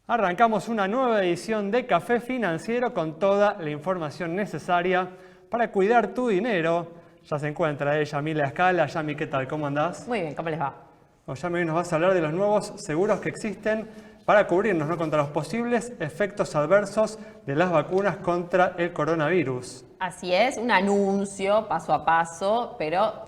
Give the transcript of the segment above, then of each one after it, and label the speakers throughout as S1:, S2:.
S1: Arrancamos una nueva edición de Café Financiero con toda la información necesaria para cuidar tu dinero. Ya se encuentra Yamila Escala. Yami, ¿qué tal? ¿Cómo andás?
S2: Muy bien, ¿cómo les va?
S1: Yami, hoy nos vas a hablar de los nuevos seguros que existen para cubrirnos, ¿no?, contra los posibles efectos adversos de las vacunas contra el coronavirus.
S2: Así es, un anuncio paso a paso, pero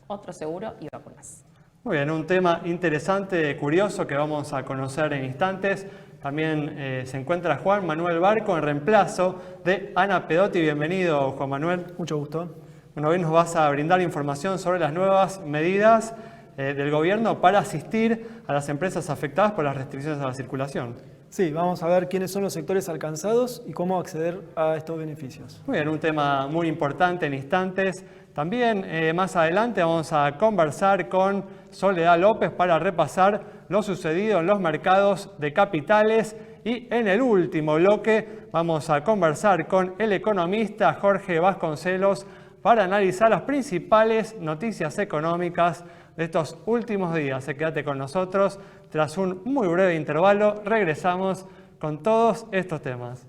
S2: otro seguro y vacunas.
S1: Muy bien, un tema interesante, curioso, que vamos a conocer en instantes. También se encuentra Juan Manuel Barco en reemplazo de Ana Pedotti. Bienvenido, Juan Manuel.
S3: Mucho gusto.
S1: Bueno, hoy nos vas a brindar información sobre las nuevas medidas del gobierno para asistir a las empresas afectadas por las restricciones a la circulación.
S3: Sí, vamos a ver quiénes son los sectores alcanzados y cómo acceder a estos beneficios.
S1: Muy bien, un tema muy importante en instantes. También más adelante vamos a conversar con Soledad López para repasar lo sucedido en los mercados de capitales. Y en el último bloque vamos a conversar con el economista Jorge Vasconcelos para analizar las principales noticias económicas de estos últimos días. Quédate con nosotros. Tras un muy breve intervalo, regresamos con todos estos temas.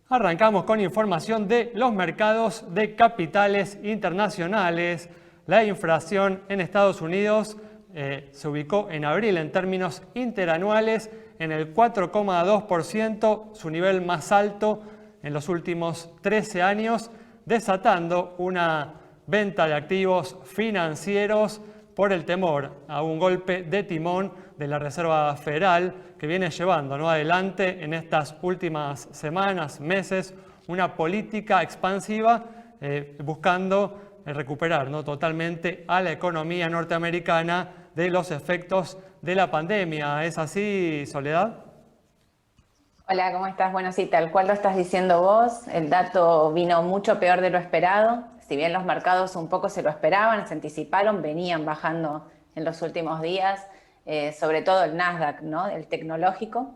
S1: Arrancamos con información de los mercados de capitales internacionales. La inflación en Estados Unidos se ubicó en abril en términos interanuales en el 4,2%, su nivel más alto en los últimos 13 años, desatando una venta de activos financieros por el temor a un golpe de timón de la Reserva Federal que viene llevando, ¿no?, adelante en estas últimas semanas, meses, una política expansiva buscando recuperar, ¿no?, totalmente a la economía norteamericana de los efectos de la pandemia. ¿Es así, Soledad?
S4: Hola, ¿cómo estás? Bueno, sí, tal cual lo estás diciendo vos, el dato vino mucho peor de lo esperado. Si bien los mercados un poco se lo esperaban, se anticiparon, venían bajando en los últimos días, sobre todo el Nasdaq, ¿no?, el tecnológico.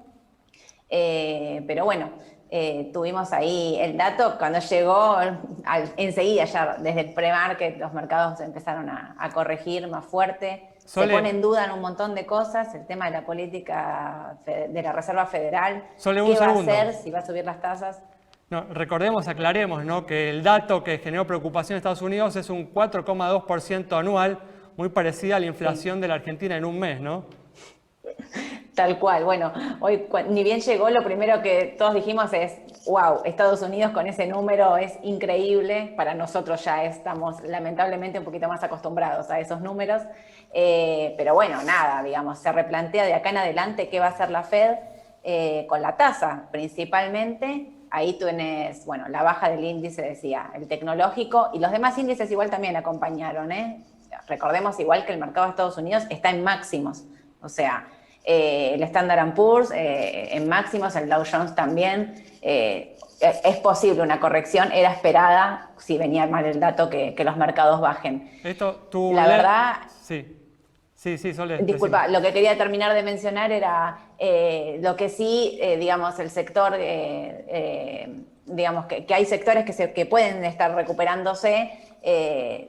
S4: Pero bueno, tuvimos ahí el dato cuando llegó, enseguida ya desde el pre-market los mercados empezaron a corregir más fuerte. Se pone en duda en un montón de cosas, el tema de la política de la Reserva Federal, qué va a hacer, si va a subir las tasas.
S1: No, recordemos, aclaremos, ¿no?, que el dato que generó preocupación en Estados Unidos es un 4,2% anual, muy parecida a la inflación de la Argentina en un mes, ¿no?
S4: Tal cual. Bueno, hoy ni bien llegó, lo primero que todos dijimos es, wow, Estados Unidos con ese número es increíble. Para nosotros ya estamos lamentablemente un poquito más acostumbrados a esos números. Pero bueno, nada, digamos, se replantea de acá en adelante qué va a hacer la Fed con la tasa, principalmente. Ahí tienes, bueno, la baja del índice, decía, el tecnológico, y los demás índices igual también acompañaron, ¿eh? Recordemos igual que el mercado de Estados Unidos está en máximos, o sea, el Standard & Poor's en máximos, el Dow Jones también. Es posible una corrección, era esperada si venía mal el dato que los mercados bajen. La verdad...
S1: Sí, Sole.
S4: Disculpa, lo que quería terminar de mencionar era lo que sí, digamos, el sector, digamos, que hay sectores que pueden estar recuperándose,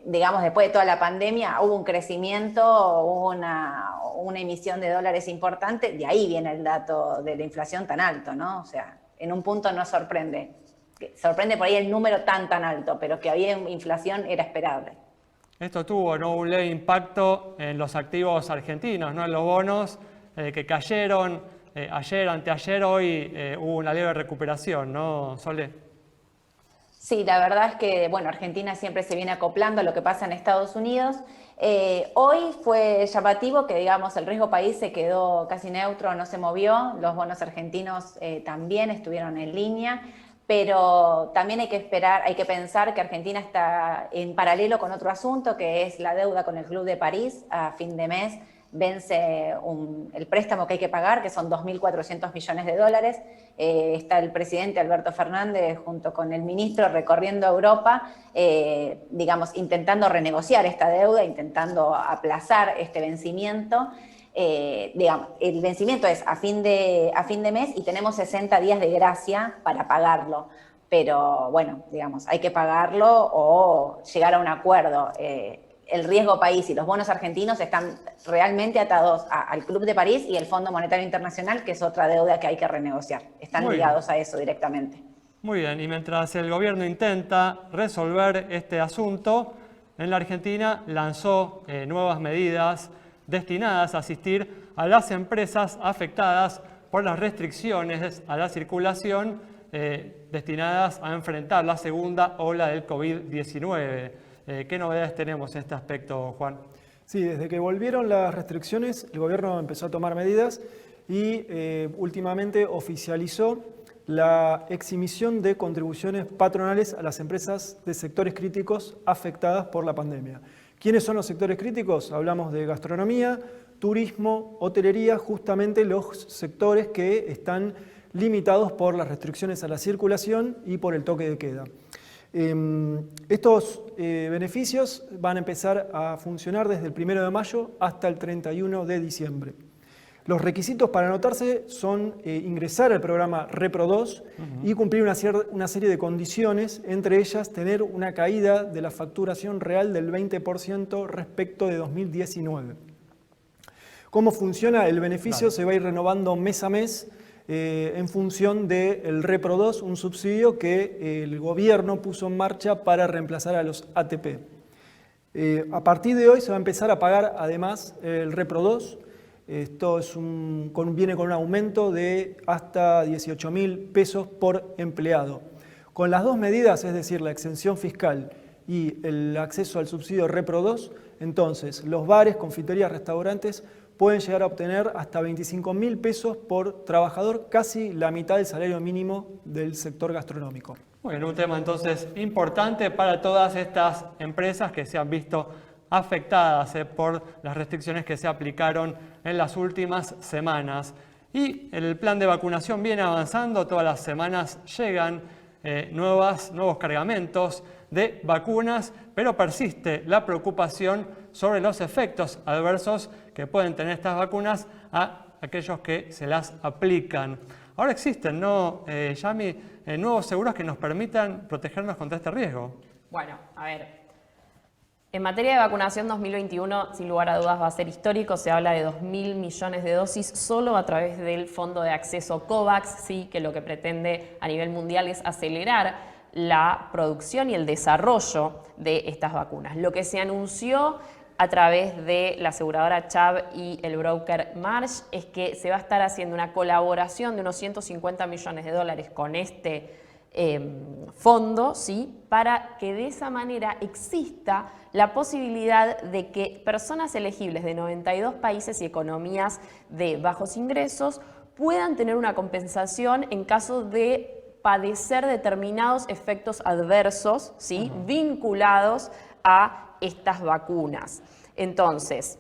S4: digamos, después de toda la pandemia, hubo un crecimiento, hubo una emisión de dólares importante, de ahí viene el dato de la inflación tan alto, ¿no? O sea, en un punto no sorprende. Sorprende por ahí el número tan alto, pero que había inflación era esperable.
S1: Esto tuvo, ¿no?, un leve impacto en los activos argentinos, ¿no?, en los bonos que cayeron ayer, anteayer, hoy hubo una leve recuperación, ¿no, Sole?
S4: Sí, la verdad es que, bueno, Argentina siempre se viene acoplando a lo que pasa en Estados Unidos. Hoy fue llamativo que, digamos, el riesgo país se quedó casi neutro, no se movió, los bonos argentinos también estuvieron en línea. Pero también hay que pensar que Argentina está en paralelo con otro asunto, que es la deuda con el Club de París. A fin de mes vence el préstamo que hay que pagar, que son 2.400 millones de dólares. Está el presidente Alberto Fernández junto con el ministro recorriendo Europa, digamos, intentando renegociar esta deuda, intentando aplazar este vencimiento. Digamos, el vencimiento es a fin de mes y tenemos 60 días de gracia para pagarlo. Pero bueno, digamos, hay que pagarlo o llegar a un acuerdo. el riesgo país y los bonos argentinos están realmente atados al Club de París y el Fondo Monetario Internacional, que es otra deuda que hay que renegociar. Están
S1: Muy
S4: ligados
S1: bien.
S4: a eso directamente.
S1: Muy bien, y mientras el gobierno intenta resolver este asunto, en la Argentina lanzó nuevas medidas destinadas a asistir a las empresas afectadas por las restricciones a la circulación destinadas a enfrentar la segunda ola del COVID-19. ¿Qué novedades tenemos en este aspecto, Juan?
S3: Sí, desde que volvieron las restricciones, el gobierno empezó a tomar medidas y últimamente oficializó la exhibición de contribuciones patronales a las empresas de sectores críticos afectadas por la pandemia. ¿Quiénes son los sectores críticos? Hablamos de gastronomía, turismo, hotelería, justamente los sectores que están limitados por las restricciones a la circulación y por el toque de queda. Estos beneficios van a empezar a funcionar desde el 1 de mayo hasta el 31 de diciembre. Los requisitos para anotarse son ingresar al programa Repro2 y cumplir una serie de condiciones, entre ellas tener una caída de la facturación real del 20% respecto de 2019. ¿Cómo funciona? El beneficio
S1: Claro.
S3: se va a ir renovando mes a mes en función del Repro2, un subsidio que el gobierno puso en marcha para reemplazar a los ATP. A partir de hoy se va a empezar a pagar además el Repro2. Esto viene con un aumento de hasta 18.000 pesos por empleado. Con las dos medidas, es decir, la exención fiscal y el acceso al subsidio Repro2, entonces los bares, confiterías, restaurantes pueden llegar a obtener hasta 25.000 pesos por trabajador, casi la mitad del salario mínimo del sector gastronómico.
S1: Bueno, un tema entonces importante para todas estas empresas que se han visto afectadas por las restricciones que se aplicaron en las últimas semanas. Y el plan de vacunación viene avanzando, todas las semanas llegan nuevos cargamentos de vacunas, pero persiste la preocupación sobre los efectos adversos que pueden tener estas vacunas a aquellos que se las aplican. Ahora existen, ¿no, Yami, nuevos seguros que nos permitan protegernos contra este riesgo?
S2: Bueno, a ver. En materia de vacunación 2021, sin lugar a dudas va a ser histórico. Se habla de 2.000 millones de dosis solo a través del Fondo de Acceso COVAX, sí, que lo que pretende a nivel mundial es acelerar la producción y el desarrollo de estas vacunas. Lo que se anunció a través de la aseguradora Chubb y el broker Marsh es que se va a estar haciendo una colaboración de unos 150 millones de dólares con este fondo, ¿sí? Para que de esa manera exista la posibilidad de que personas elegibles de 92 países y economías de bajos ingresos puedan tener una compensación en caso de padecer determinados efectos adversos, ¿sí? Vinculados a estas vacunas. Entonces,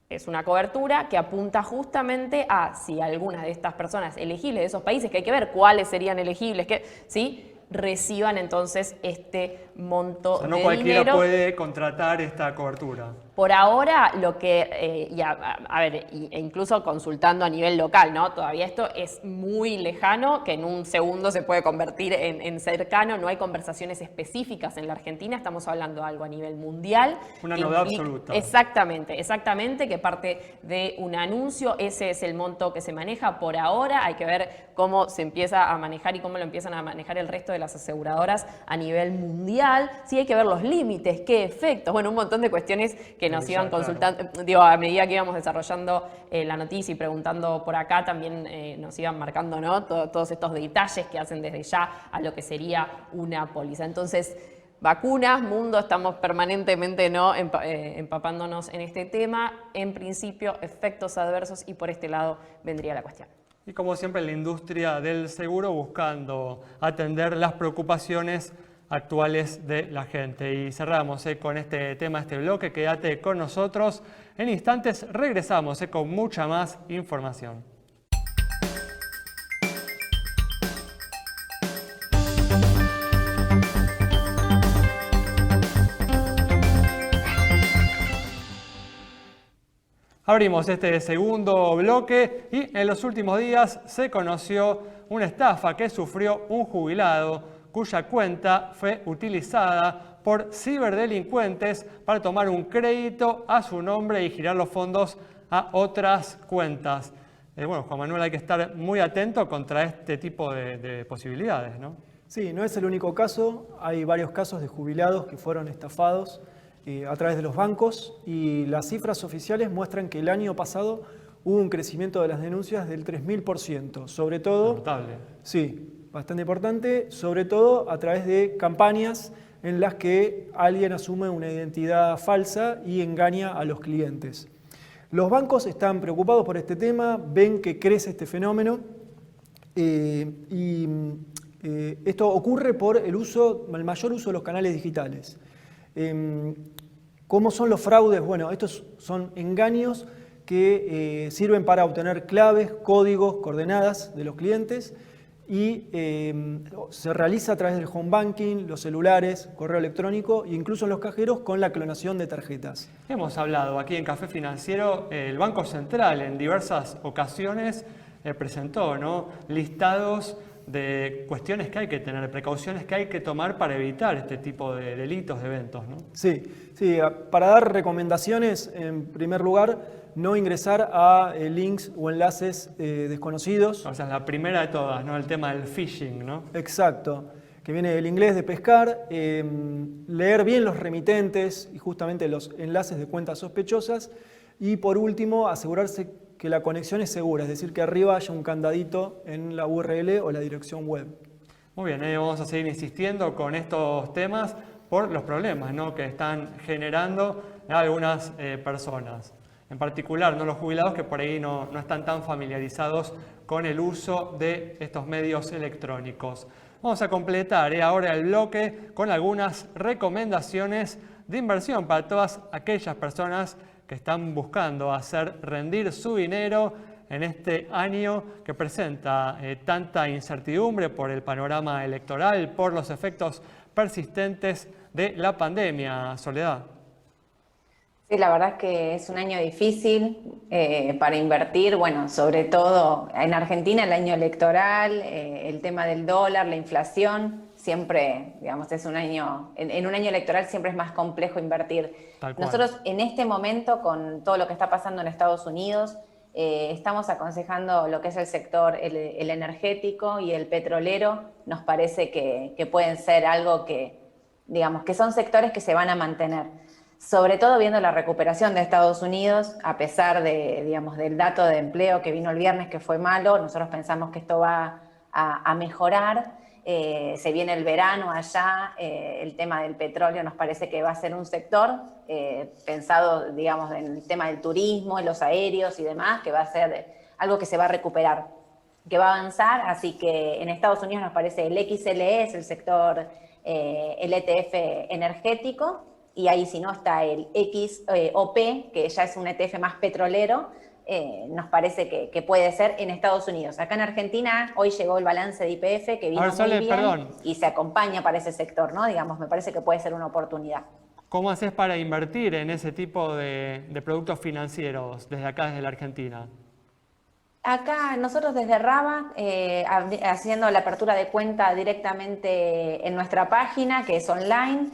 S2: es una cobertura que apunta justamente a si alguna de estas personas elegibles de esos países, que hay que ver cuáles serían elegibles, ¿sí? Reciban entonces este monto
S1: O sea, no
S2: de
S1: cualquiera
S2: dinero.
S1: puede contratar esta cobertura.
S2: Por ahora, lo que, e incluso consultando a nivel local, ¿no? Todavía esto es muy lejano, que en un segundo se puede convertir en cercano. No hay conversaciones específicas en la Argentina, estamos hablando de algo a nivel mundial.
S1: Una novedad absoluta.
S2: Exactamente, que parte de un anuncio. Ese es el monto que se maneja por ahora. Hay que ver cómo se empieza a manejar y cómo lo empiezan a manejar el resto de las aseguradoras a nivel mundial. Sí, hay que ver los límites, qué efectos, bueno, un montón de cuestiones que nos iban consultando, digo, a medida que íbamos desarrollando la noticia y preguntando por acá, también nos iban marcando, ¿no? Todos estos detalles que hacen desde ya a lo que sería una póliza. Entonces, vacunas, mundo, estamos permanentemente, ¿no? Empapándonos en este tema. En principio, efectos adversos, y por este lado vendría la cuestión.
S1: Y como siempre, la industria del seguro buscando atender las preocupaciones actuales de la gente. Y cerramos con este tema, este bloque. Quédate con nosotros. En instantes regresamos con mucha más información. Abrimos este segundo bloque y en los últimos días se conoció una estafa que sufrió un jubilado cuya cuenta fue utilizada por ciberdelincuentes para tomar un crédito a su nombre y girar los fondos a otras cuentas. Bueno, Juan Manuel, hay que estar muy atento contra este tipo de posibilidades, ¿no?
S3: Sí, no es el único caso. Hay varios casos de jubilados que fueron estafados a través de los bancos y las cifras oficiales muestran que el año pasado hubo un crecimiento de las denuncias del 3000%, sobre todo...
S1: Notable.
S3: Sí, bastante importante, sobre todo a través de campañas en las que alguien asume una identidad falsa y engaña a los clientes. Los bancos están preocupados por este tema, ven que crece este fenómeno esto ocurre por el mayor uso de los canales digitales. ¿Cómo son los fraudes? Bueno, estos son engaños que sirven para obtener claves, códigos, coordenadas de los clientes y se realiza a través del home banking, los celulares, correo electrónico e incluso en los cajeros con la clonación de tarjetas.
S1: Hemos hablado aquí en Café Financiero, el Banco Central en diversas ocasiones presentó, ¿no?, listados de cuestiones que hay que tener, precauciones que hay que tomar para evitar este tipo de delitos, de eventos, ¿no?
S3: Sí, para dar recomendaciones, en primer lugar, no ingresar a links o enlaces desconocidos.
S1: O sea, es la primera de todas, ¿no? El tema del phishing, ¿no?
S3: Exacto, que viene del inglés de pescar, leer bien los remitentes y justamente los enlaces de cuentas sospechosas y por último asegurarse que la conexión es segura, es decir, que arriba haya un candadito en la URL o la dirección web.
S1: Muy bien, vamos a seguir insistiendo con estos temas por los problemas, ¿no?, que están generando algunas personas. En particular, ¿no?, los jubilados que por ahí no están tan familiarizados con el uso de estos medios electrónicos. Vamos a completar ahora el bloque con algunas recomendaciones de inversión para todas aquellas personas que están buscando hacer rendir su dinero en este año que presenta tanta incertidumbre por el panorama electoral, por los efectos persistentes de la pandemia. Soledad.
S4: Sí, la verdad es que es un año difícil para invertir, bueno, sobre todo en Argentina el año electoral, el tema del dólar, la inflación, siempre, digamos, es un año, en un año electoral siempre es más complejo invertir. Nosotros en este momento, con todo lo que está pasando en Estados Unidos, estamos aconsejando lo que es el sector, el energético y el petrolero. Nos parece que pueden ser algo que, digamos, que son sectores que se van a mantener. Sobre todo viendo la recuperación de Estados Unidos, a pesar de, digamos, del dato de empleo que vino el viernes, que fue malo, nosotros pensamos que esto va a mejorar. Se viene el verano allá, el tema del petróleo nos parece que va a ser un sector pensado, digamos, en el tema del turismo, en los aéreos y demás, que va a ser algo que se va a recuperar, que va a avanzar. Así que en Estados Unidos nos parece el XLE, es el sector, el ETF energético, y ahí si no está el XOP, que ya es un ETF más petrolero. Nos parece que puede ser en Estados Unidos. Acá en Argentina hoy llegó el balance de YPF que vino muy bien y se acompaña para ese sector, ¿no? Digamos, me parece que puede ser una oportunidad.
S1: ¿Cómo haces para invertir en ese tipo de productos financieros desde acá, desde la Argentina?
S4: Acá nosotros desde Raba, haciendo la apertura de cuenta directamente en nuestra página, que es online,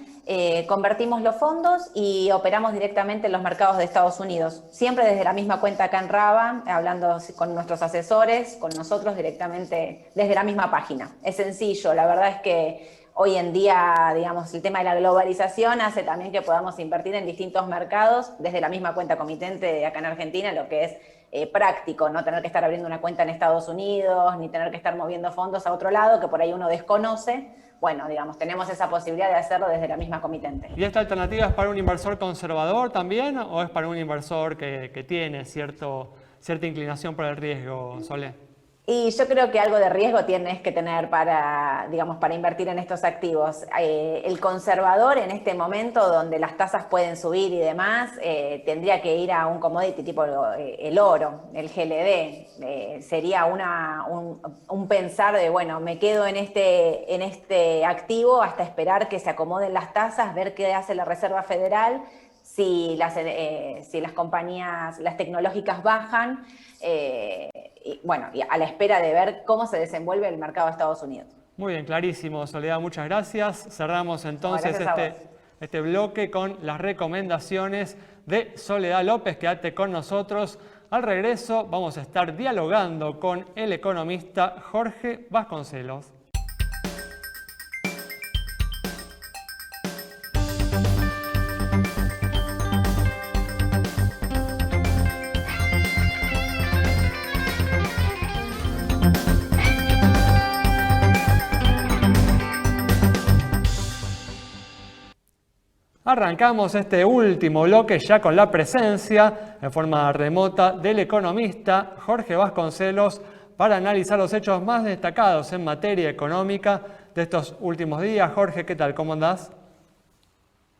S4: convertimos los fondos y operamos directamente en los mercados de Estados Unidos. Siempre desde la misma cuenta acá en Raba, hablando con nuestros asesores, con nosotros directamente desde la misma página. Es sencillo, la verdad es que hoy en día, digamos, el tema de la globalización hace también que podamos invertir en distintos mercados desde la misma cuenta comitente de acá en Argentina, lo que es práctico, no tener que estar abriendo una cuenta en Estados Unidos, ni tener que estar moviendo fondos a otro lado que por ahí uno desconoce. Bueno, digamos, tenemos esa posibilidad de hacerlo desde la misma comitente.
S1: ¿Y esta alternativa es para un inversor conservador también o es para un inversor que tiene cierta inclinación por el riesgo, Solé?
S4: Y yo creo que algo de riesgo tienes que tener para, digamos, para invertir en estos activos. El conservador en este momento, donde las tasas pueden subir y demás, tendría que ir a un commodity tipo el oro, el GLD. Sería un pensar de, bueno, me quedo en este activo hasta esperar que se acomoden las tasas, ver qué hace la Reserva Federal, si las compañías, las tecnológicas bajan, y a la espera de ver cómo se desenvuelve el mercado de Estados Unidos.
S1: Muy bien, clarísimo, Soledad, muchas gracias. Cerramos entonces este bloque con las recomendaciones de Soledad López. Quédate con nosotros. Al regreso vamos a estar dialogando con el economista Jorge Vasconcelos. Arrancamos este último bloque ya con la presencia en forma remota del economista Jorge Vasconcelos para analizar los hechos más destacados en materia económica de estos últimos días. Jorge, ¿qué tal? ¿Cómo andás?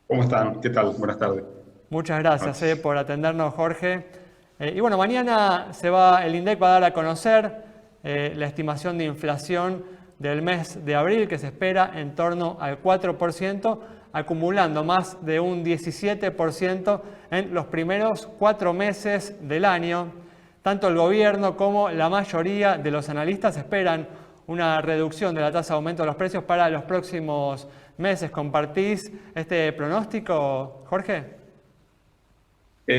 S5: ¿Cómo están? ¿Qué tal? Buenas tardes.
S1: Muchas gracias por atendernos, Jorge. Y bueno, mañana el INDEC va a dar a conocer la estimación de inflación del mes de abril, que se espera en torno al 4%, acumulando más de un 17% en los primeros 4 meses del año. Tanto el gobierno como la mayoría de los analistas esperan una reducción de la tasa de aumento de los precios para los próximos meses. ¿Compartís este pronóstico, Jorge?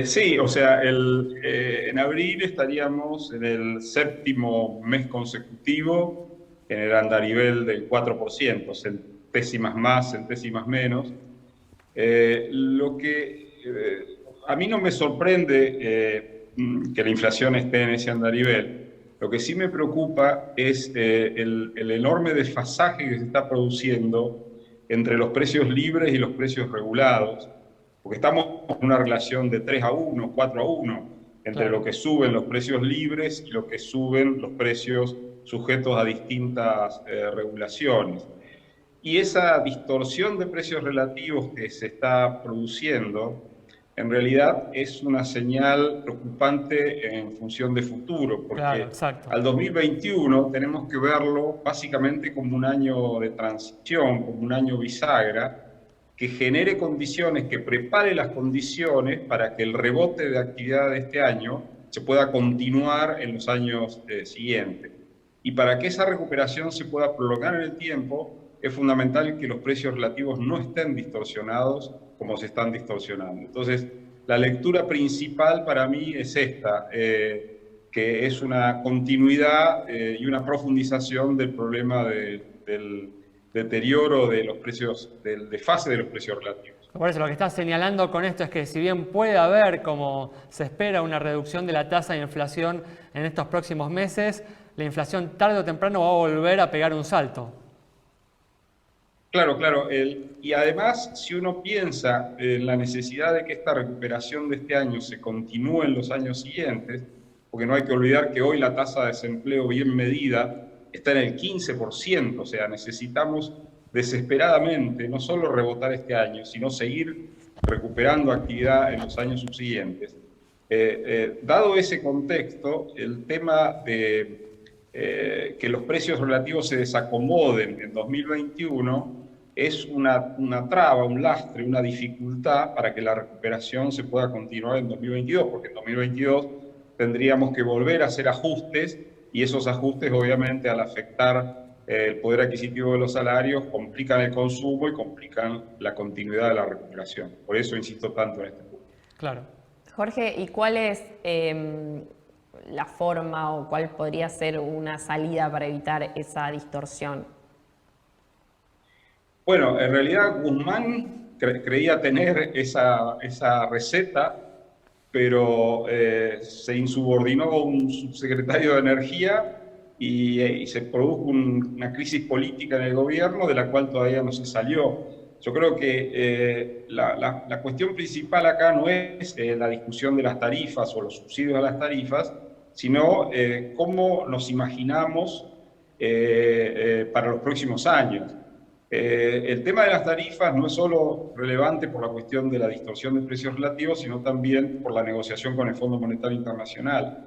S5: Sí, o sea, en abril estaríamos en el 7º mes consecutivo en el andarivel del 4%, centésimas más, centésimas menos. Lo que a mí no me sorprende que la inflación esté en ese andarivel. Lo que sí me preocupa es el enorme desfasaje que se está produciendo entre los precios libres y los precios regulados, porque estamos en una relación de 3-1, 4-1, entre lo que suben los precios libres y lo que suben los precios sujetos a distintas regulaciones. Y esa distorsión de precios relativos que se está produciendo, en realidad es una señal preocupante en función de futuro, porque al 2021 tenemos que verlo básicamente como un año de transición, como un año bisagra, que genere condiciones, que prepare las condiciones para que el rebote de actividad de este año se pueda continuar en los años siguientes. Y para que esa recuperación se pueda prolongar en el tiempo, es fundamental que los precios relativos no estén distorsionados como se están distorsionando. Entonces, la lectura principal para mí es esta, que es una continuidad y una profundización del problema del deterioro de los precios, del desfase de los precios relativos.
S1: Por eso lo que está señalando con esto es que si bien puede haber, como se espera, una reducción de la tasa de inflación en estos próximos meses, la inflación tarde o temprano va a volver a pegar un salto.
S5: Claro, claro. Y además, si uno piensa en la necesidad de que esta recuperación de este año se continúe en los años siguientes, porque no hay que olvidar que hoy la tasa de desempleo bien medida está en el 15%, o sea, necesitamos desesperadamente no solo rebotar este año, sino seguir recuperando actividad en los años subsiguientes. Dado ese contexto, el tema de que los precios relativos se desacomoden en 2021 es una traba, un lastre, una dificultad para que la recuperación se pueda continuar en 2022, porque en 2022 tendríamos que volver a hacer ajustes, y esos ajustes obviamente al afectar el poder adquisitivo de los salarios complican el consumo y complican la continuidad de la recuperación. Por eso insisto tanto en este punto.
S1: Claro.
S2: Jorge, ¿y cuál es la forma o cuál podría ser una salida para evitar esa distorsión?
S5: Bueno, en realidad Guzmán creía tener esa receta, pero se insubordinó a un subsecretario de Energía y se produjo una crisis política en el gobierno de la cual todavía no se salió. Yo creo que la cuestión principal acá no es la discusión de las tarifas o los subsidios a las tarifas, sino cómo nos imaginamos para los próximos años. El tema de las tarifas no es solo relevante por la cuestión de la distorsión de precios relativos, sino también por la negociación con el Fondo Monetario Internacional.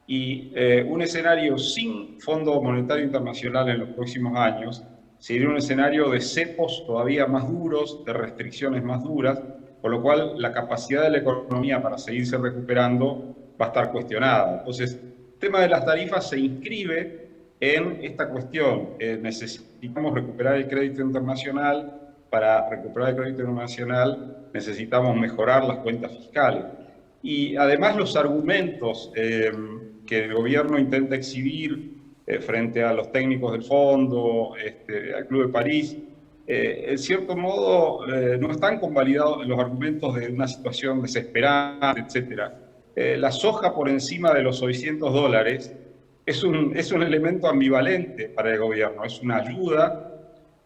S5: Y un escenario sin Fondo Monetario Internacional en los próximos años sería un escenario de cepos todavía más duros, de restricciones más duras, con lo cual la capacidad de la economía para seguirse recuperando va a estar cuestionada. Entonces, el tema de las tarifas se inscribe en esta cuestión. Necesitamos recuperar el crédito internacional, para recuperar el crédito internacional necesitamos mejorar las cuentas fiscales. Y además los argumentos que el gobierno intenta exhibir frente a los técnicos del fondo, al Club de París, en cierto modo no están convalidados los argumentos de una situación desesperante, etc. La soja por encima de los $600 es un elemento ambivalente para el gobierno, es una ayuda,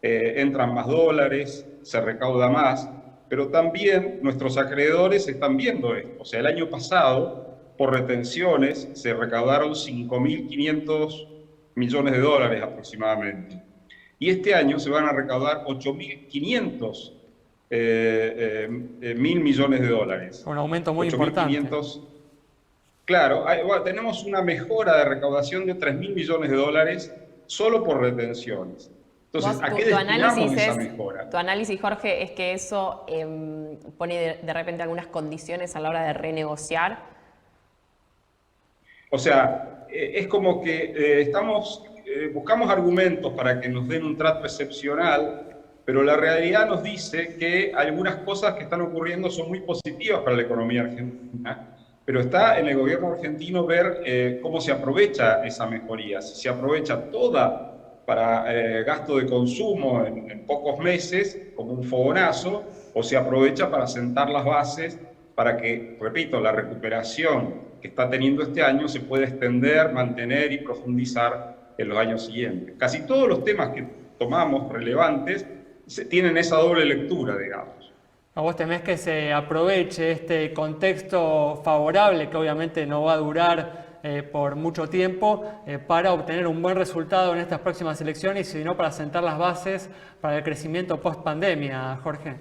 S5: entran más dólares, se recauda más, pero también nuestros acreedores están viendo esto. O sea, el año pasado, por retenciones, se recaudaron 5.500 millones de dólares aproximadamente. Y este año se van a recaudar 8.500 mil millones de dólares.
S1: Un aumento muy importante.
S5: Claro, tenemos una mejora de recaudación de 3.000 millones de dólares solo por retenciones. Entonces, ¿a qué destinamos esa mejora?
S2: Tu análisis, Jorge, es que eso pone de repente algunas condiciones a la hora de renegociar.
S5: O sea, es como que buscamos argumentos para que nos den un trato excepcional, pero la realidad nos dice que algunas cosas que están ocurriendo son muy positivas para la economía argentina, pero está en el gobierno argentino ver cómo se aprovecha esa mejoría, si se aprovecha toda para gasto de consumo en pocos meses, como un fogonazo, o se aprovecha para sentar las bases para que, repito, la recuperación que está teniendo este año se pueda extender, mantener y profundizar en los años siguientes. Casi todos los temas que tomamos relevantes tienen esa doble lectura, digamos.
S1: ¿A vos temés que se aproveche este contexto favorable, que obviamente no va a durar por mucho tiempo, para obtener un buen resultado en estas próximas elecciones y si no para sentar las bases para el crecimiento post-pandemia, Jorge?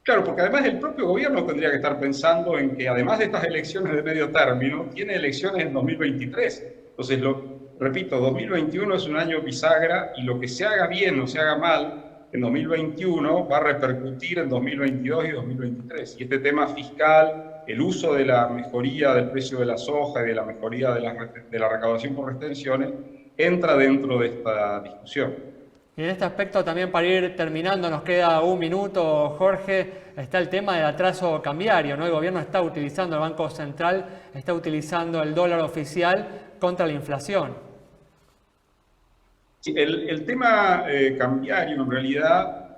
S5: Claro, porque además el propio gobierno tendría que estar pensando en que además de estas elecciones de medio término, tiene elecciones en 2023. Entonces, repito, 2021 es un año bisagra y lo que se haga bien o se haga mal en 2021 va a repercutir en 2022 y 2023. Y este tema fiscal, el uso de la mejoría del precio de la soja y de la mejoría de la recaudación por retenciones, entra dentro de esta discusión.
S1: Y en este aspecto también, para ir terminando, nos queda un minuto, Jorge, está el tema del atraso cambiario, ¿no? El gobierno está utilizando, el Banco Central está utilizando el dólar oficial contra la inflación.
S5: Sí, el tema cambiario en realidad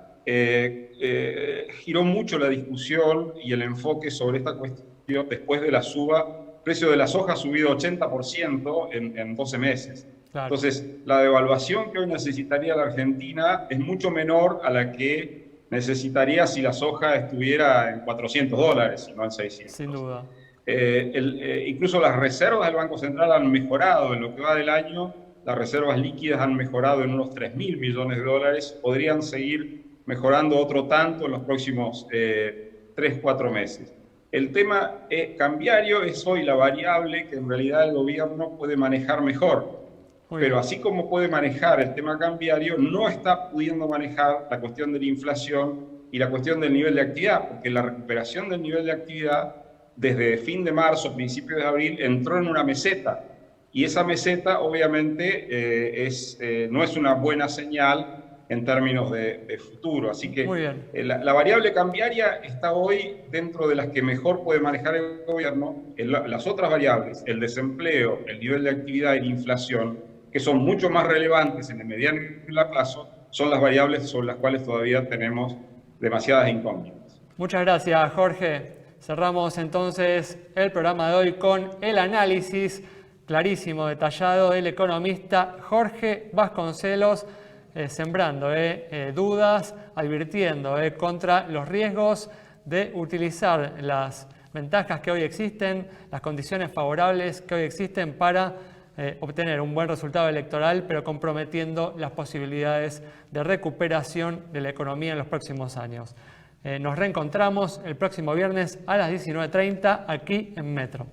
S5: giró mucho la discusión y el enfoque sobre esta cuestión después de la suba. El precio de la soja ha subido 80% en 12 meses. Claro. Entonces, la devaluación que hoy necesitaría la Argentina es mucho menor a la que necesitaría si la soja estuviera en $400 y no en 600.
S1: Sin duda.
S5: Incluso las reservas del Banco Central han mejorado en lo que va del año. Las reservas líquidas han mejorado en unos 3.000 millones de dólares. Podrían seguir mejorando otro tanto en los próximos 3-4 meses. El tema cambiario es hoy la variable que en realidad el gobierno puede manejar mejor. Pero así como puede manejar el tema cambiario, no está pudiendo manejar la cuestión de la inflación y la cuestión del nivel de actividad, porque la recuperación del nivel de actividad desde fin de marzo, principios de abril, entró en una meseta. Y esa meseta obviamente no es una buena señal en términos de futuro. Así que la variable cambiaria está hoy dentro de las que mejor puede manejar el gobierno. Las otras variables, el desempleo, el nivel de actividad y la inflación, que son mucho más relevantes en el mediano y largo plazo, son las variables sobre las cuales todavía tenemos demasiadas incógnitas.
S1: Muchas gracias, Jorge. Cerramos entonces el programa de hoy con el análisis clarísimo, detallado del economista Jorge Vasconcelos, sembrando dudas, advirtiendo contra los riesgos de utilizar las ventajas que hoy existen, las condiciones favorables que hoy existen para obtener un buen resultado electoral, pero comprometiendo las posibilidades de recuperación de la economía en los próximos años. Nos reencontramos el próximo viernes a las 19:30 aquí en Metro.